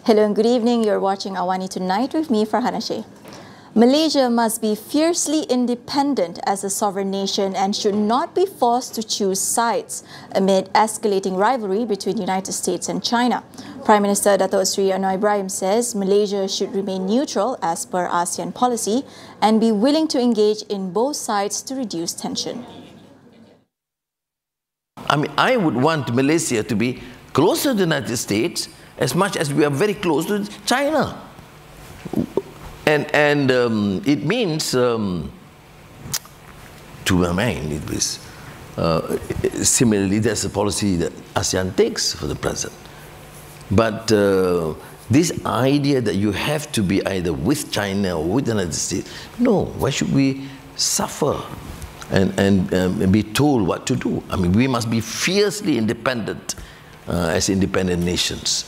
Hello and good evening. You're watching AWANI Tonight with me, Farhana Sheikh. Malaysia must be fiercely independent as a sovereign nation and should not be forced to choose sides amid escalating rivalry between the United States and China. Prime Minister Dato' Sri Anwar Ibrahim says Malaysia should remain neutral as per ASEAN policy and be willing to engage in both sides to reduce tension. I would want Malaysia to be closer to the United States as much as we are very close to China. And it means, to my mind, it was, similarly, that's the policy that ASEAN takes for the present. But this idea that you have to be either with China or with the United States, no, why should we suffer and be told what to do? I mean, we must be fiercely independent as independent nations.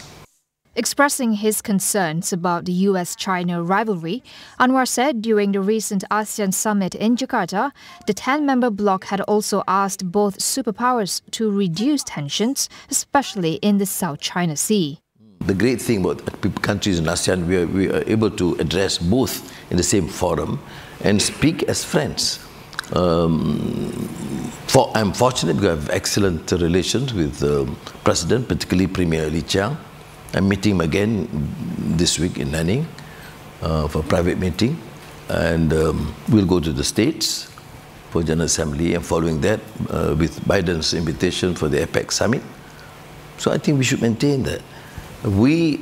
Expressing his concerns about the U.S. China rivalry, Anwar said during the recent ASEAN summit in Jakarta, the 10-member bloc had also asked both superpowers to reduce tensions, especially in the South China Sea. The great thing about countries in ASEAN, we are able to address both in the same forum and speak as friends. I'm fortunate because I have excellent relations with the President, particularly Premier Lee Chiang. I'm meeting him again this week in Nanning for a private meeting, and we'll go to the States for General Assembly, and following that with Biden's invitation for the APEC summit. So I think we should maintain that. We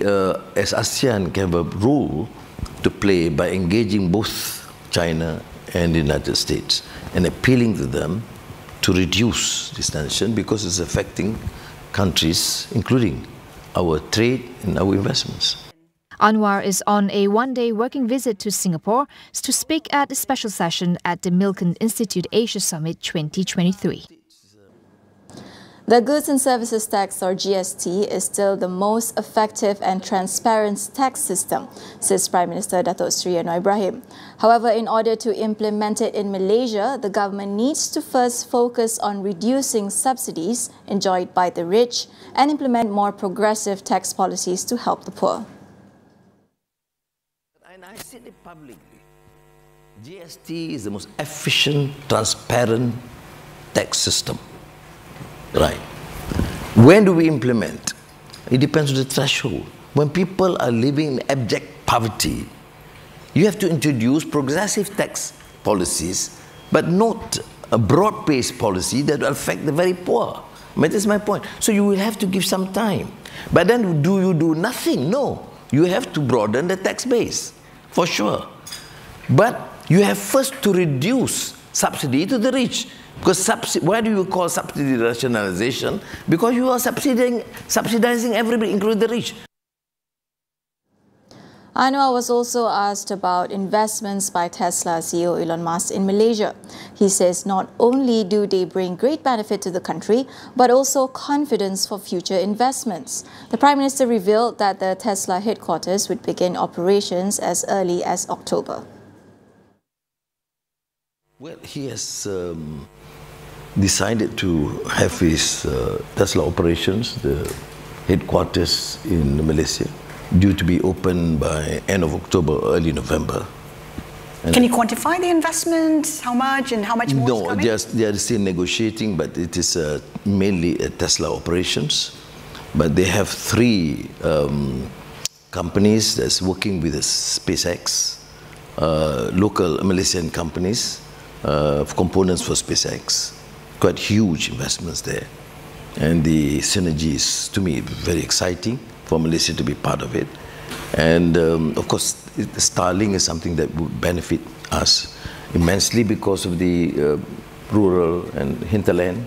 as ASEAN can have a role to play by engaging both China and the United States and appealing to them to reduce this tension because it's affecting countries, including our trade and our investments. Anwar is on a one-day working visit to Singapore to speak at a special session at the Milken Institute Asia Summit 2023. The Goods and Services Tax, or GST, is still the most effective and transparent tax system, says Prime Minister Dato' Sri Anwar Ibrahim. However, in order to implement it in Malaysia, the government needs to first focus on reducing subsidies enjoyed by the rich and implement more progressive tax policies to help the poor. And I said it publicly, GST is the most efficient, transparent tax system. Right. When do we implement? It depends on the threshold. When people are living in abject poverty, you have to introduce progressive tax policies, but not a broad-based policy that will affect the very poor. That is my point. So you will have to give some time. But then do you do nothing? No. You have to broaden the tax base, for sure. But you have first to reduce subsidy to the rich. Because why do you call subsidy rationalization? Because you are subsidizing everybody, including the rich. Anwar was also asked about investments by Tesla CEO Elon Musk in Malaysia. He says not only do they bring great benefit to the country, but also confidence for future investments. The Prime Minister revealed that the Tesla headquarters would begin operations as early as October. Well, he has decided to have his Tesla operations, the headquarters in Malaysia, due to be open by end of October, early November. And can you quantify the investment? How much and how much more is coming? No, they are still negotiating, but it is mainly Tesla operations. But they have three companies that's working with SpaceX, local Malaysian companies, components for SpaceX. Quite huge investments there. And the synergy is, to me, very exciting for Malaysia to be part of it. And of course, Starlink is something that would benefit us immensely because of the rural and hinterland.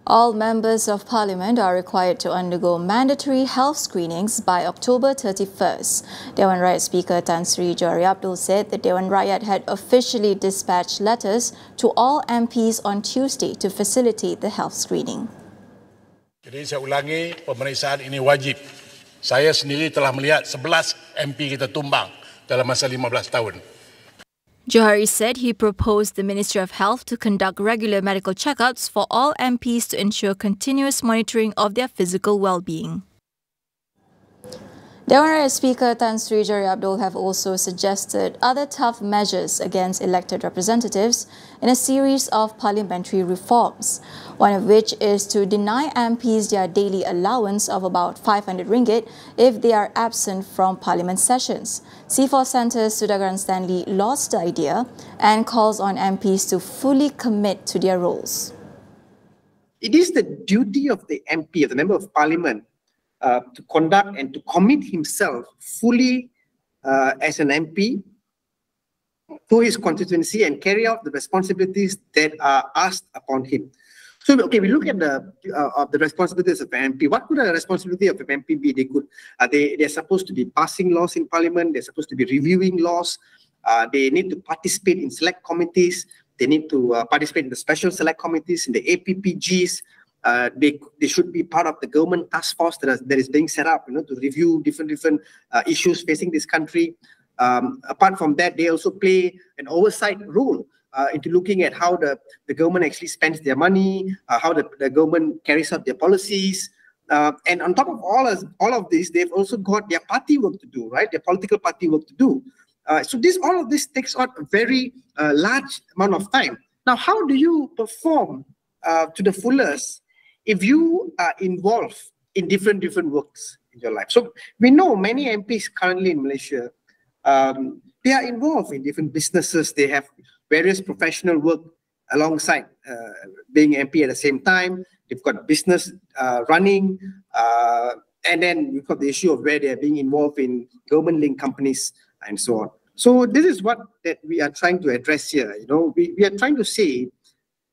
All members of Parliament are required to undergo mandatory health screenings by October 31st. Dewan Rakyat Speaker Tan Sri Johari Abdul said the Dewan Rakyat had officially dispatched letters to all MPs on Tuesday to facilitate the health screening. Jadi saya ulangi, pemeriksaan ini wajib. Saya sendiri telah melihat 11 MP kita tumbang dalam masa 15 tahun. Johari said he proposed the Ministry of Health to conduct regular medical checkups for all MPs to ensure continuous monitoring of their physical well-being. Dewan Speaker Tan Sri Johari Abdul have also suggested other tough measures against elected representatives in a series of parliamentary reforms, one of which is to deny MPs their daily allowance of about 500 ringgit if they are absent from parliament sessions. C4 Centre's Sudagaran Stanley lost the idea and calls on MPs to fully commit to their roles. It is the duty of the MP, of the Member of Parliament, to conduct and to commit himself fully as an MP to his constituency and carry out the responsibilities that are asked upon him. So, okay, we look at the responsibilities of an MP. What could a responsibility of an MP be? They're supposed to be passing laws in Parliament. They're supposed to be reviewing laws. They need to participate in select committees. They need to participate in the special select committees, in the APPGs. They should be part of the government task force that is being set up, to review different issues facing this country. Apart from that, they also play an oversight role into looking at how the government actually spends their money, how the government carries out their policies. And on top of all of this, they've also got their party work to do, right? Their political party work to do. So all of this takes on a very large amount of time. Now, how do you perform to the fullest if you are involved in different works in your life? So we know many MPs currently in Malaysia, they are involved in different businesses. They have various professional work alongside being MP at the same time. They've got business running, and then we've got the issue of where they're being involved in government-linked companies and so on. So this is what that we are trying to address here. We are trying to say,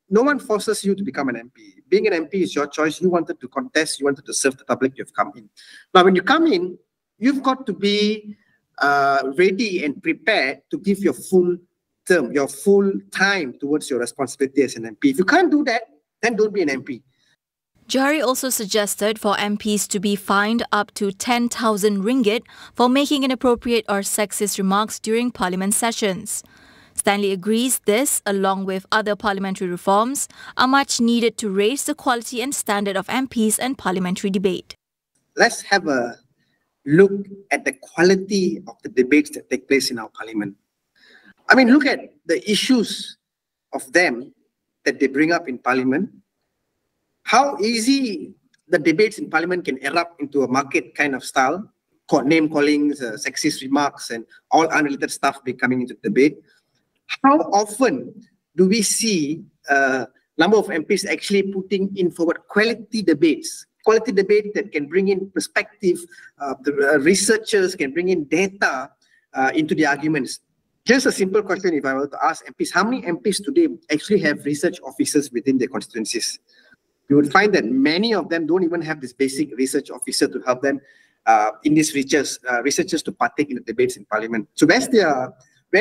no one forces you to become an MP. Being an MP is your choice. You wanted to contest, you wanted to serve the public, you've come in. Now, when you come in, you've got to be ready and prepared to give your full term, your full time towards your responsibility as an MP. If you can't do that, then don't be an MP. Johari also suggested for MPs to be fined up to 10,000 ringgit for making inappropriate or sexist remarks during parliament sessions. Stanley agrees this, along with other parliamentary reforms, are much needed to raise the quality and standard of MPs and parliamentary debate. Let's have a look at the quality of the debates that take place in our parliament. I mean, look at the issues of them that they bring up in parliament. How easy the debates in parliament can erupt into a market kind of style, name callings, sexist remarks, and all unrelated stuff be coming into the debate. How often do we see a number of MPs actually putting in forward quality debates that can bring in perspective, the researchers can bring in data into the arguments? Just a simple question, if I were to ask MPs, how many MPs today actually have research officers within their constituencies? You would find that many of them don't even have this basic research officer to help them in these researchers to partake in the debates in parliament. So where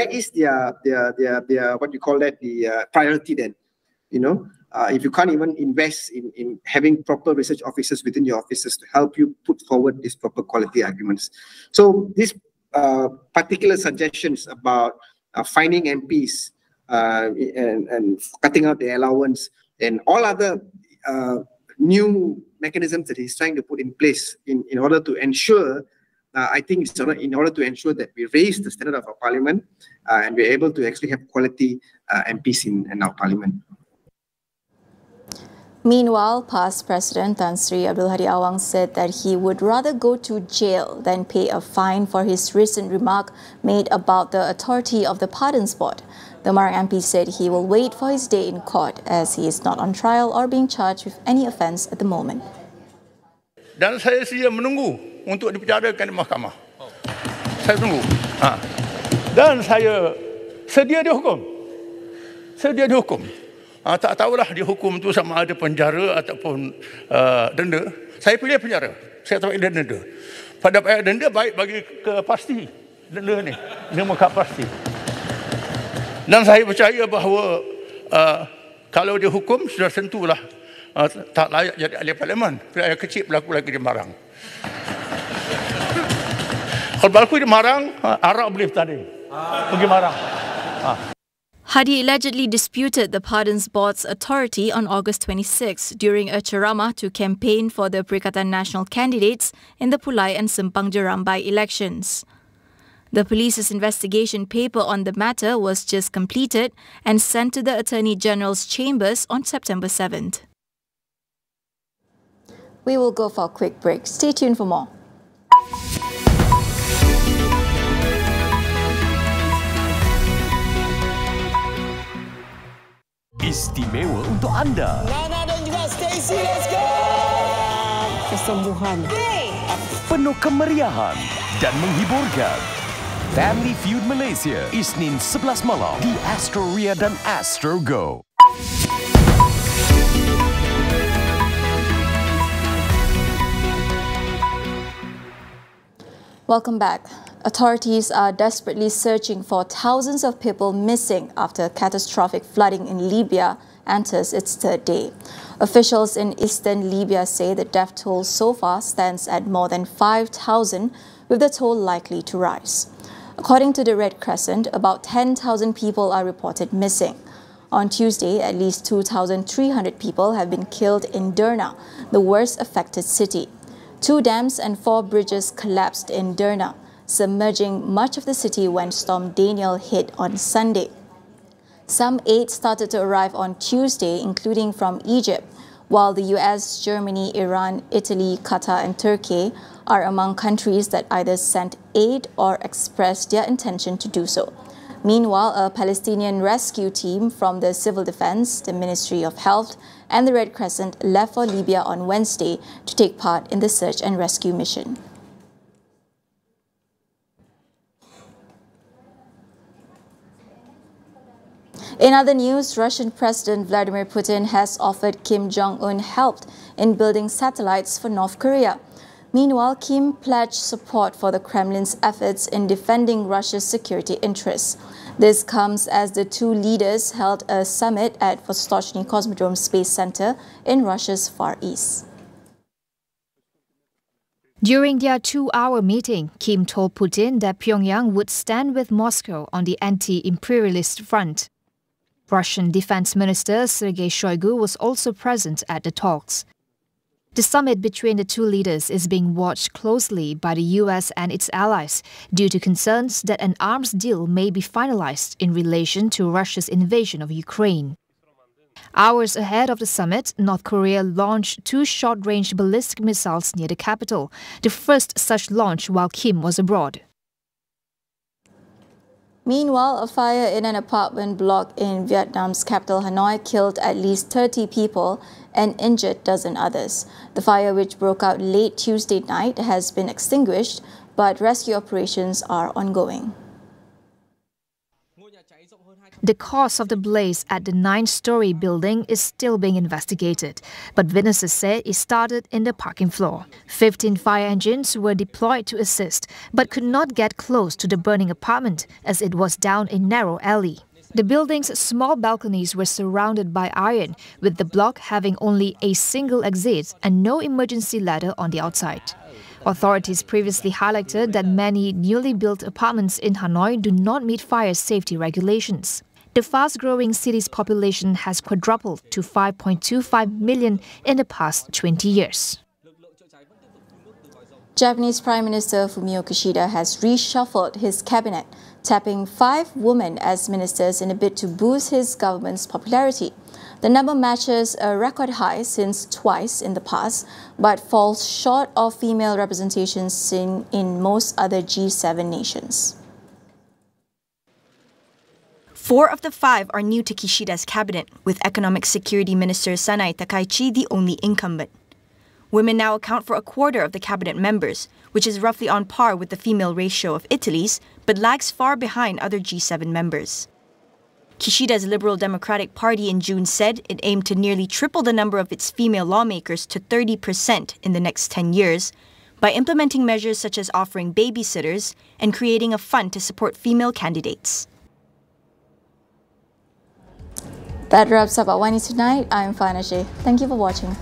is their what you call that, the priority then? If you can't even invest in having proper research officers within your offices to help you put forward these proper quality arguments. So these particular suggestions about fining MPs and cutting out their allowance and all other new mechanisms that he's trying to put in place in order to ensure, I think it's in order to ensure that we raise the standard of our parliament and we're able to actually have quality MPs in our parliament. Meanwhile, past President Tan Sri Abdul Hadi Awang said that he would rather go to jail than pay a fine for his recent remark made about the authority of the Pardons Board. The Marang MP said he will wait for his day in court as he is not on trial or being charged with any offence at the moment. Dan saya sedia menunggu untuk dipenjarakan di mahkamah. Saya tunggu. Dan saya sedia dihukum. Sedia dihukum. Tak tahulah dihukum tu sama ada penjara ataupun denda. Saya pilih penjara. Saya tak pilih denda. Pada denda baik bagi kepasti. Denda ni. Dia muka pasti. Dan saya percaya bahawa kalau dihukum sudah tentulah tak layak jadi ahli parlimen. Saya kecil berlaku lagi di Marang. Kalau berlaku di Marang, Arab boleh bertanding. Pergi Marang. Hadi allegedly disputed the Pardons Board's authority on August 26 during a ceramah to campaign for the Perikatan Nasional candidates in the Pulai and Sempang Jeram by-elections. The police's investigation paper on the matter was just completed and sent to the Attorney General's chambers on September 7th. We will go for a quick break. Stay tuned for more. Istimewa untuk anda. Nana dan juga Stacy, let's go! Kesembuhan. Penuh kemeriahan dan menghiburkan. Family Feud Malaysia, Isnin 11 malam di Astro dan Astro Go. Welcome back. Authorities are desperately searching for thousands of people missing after catastrophic flooding in Libya enters its third day. Officials in eastern Libya say the death toll so far stands at more than 5,000, with the toll likely to rise. According to the Red Crescent, about 10,000 people are reported missing. On Tuesday, at least 2,300 people have been killed in Derna, the worst affected city. 2 dams and 4 bridges collapsed in Derna, submerging much of the city when Storm Daniel hit on Sunday. Some aid started to arrive on Tuesday, including from Egypt, while the U.S., Germany, Iran, Italy, Qatar and Turkey are among countries that either sent aid or expressed their intention to do so. Meanwhile, a Palestinian rescue team from the Civil Defense, the Ministry of Health and the Red Crescent left for Libya on Wednesday to take part in the search and rescue mission. In other news, Russian President Vladimir Putin has offered Kim Jong-un help in building satellites for North Korea. Meanwhile, Kim pledged support for the Kremlin's efforts in defending Russia's security interests. This comes as the two leaders held a summit at Vostochny Cosmodrome Space Center in Russia's Far East. During their 2-hour meeting, Kim told Putin that Pyongyang would stand with Moscow on the anti-imperialist front. Russian Defense Minister Sergei Shoigu was also present at the talks. The summit between the two leaders is being watched closely by the U.S. and its allies due to concerns that an arms deal may be finalized in relation to Russia's invasion of Ukraine. Hours ahead of the summit, North Korea launched 2 short-range ballistic missiles near the capital, the first such launch while Kim was abroad. Meanwhile, a fire in an apartment block in Vietnam's capital Hanoi killed at least 30 people and injured dozen others. The fire, which broke out late Tuesday night, has been extinguished, but rescue operations are ongoing. The cause of the blaze at the 9-story building is still being investigated, but witnesses say it started in the parking floor. 15 fire engines were deployed to assist, but could not get close to the burning apartment as it was down a narrow alley. The building's small balconies were surrounded by iron, with the block having only a single exit and no emergency ladder on the outside. Authorities previously highlighted that many newly built apartments in Hanoi do not meet fire safety regulations. The fast-growing city's population has quadrupled to 5.25 million in the past 20 years. Japanese Prime Minister Fumio Kishida has reshuffled his cabinet, tapping 5 women as ministers in a bid to boost his government's popularity. The number matches a record high since twice in the past, but falls short of female representation seen in most other G7 nations. 4 of the 5 are new to Kishida's cabinet, with Economic Security Minister Sanai Takaichi the only incumbent. Women now account for a quarter of the cabinet members, which is roughly on par with the female ratio of Italy's, but lags far behind other G7 members. Kishida's Liberal Democratic Party in June said it aimed to nearly triple the number of its female lawmakers to 30% in the next 10 years by implementing measures such as offering babysitters and creating a fund to support female candidates. That wraps up AWANI Tonight. I'm Farhana Sheikh. Thank you for watching.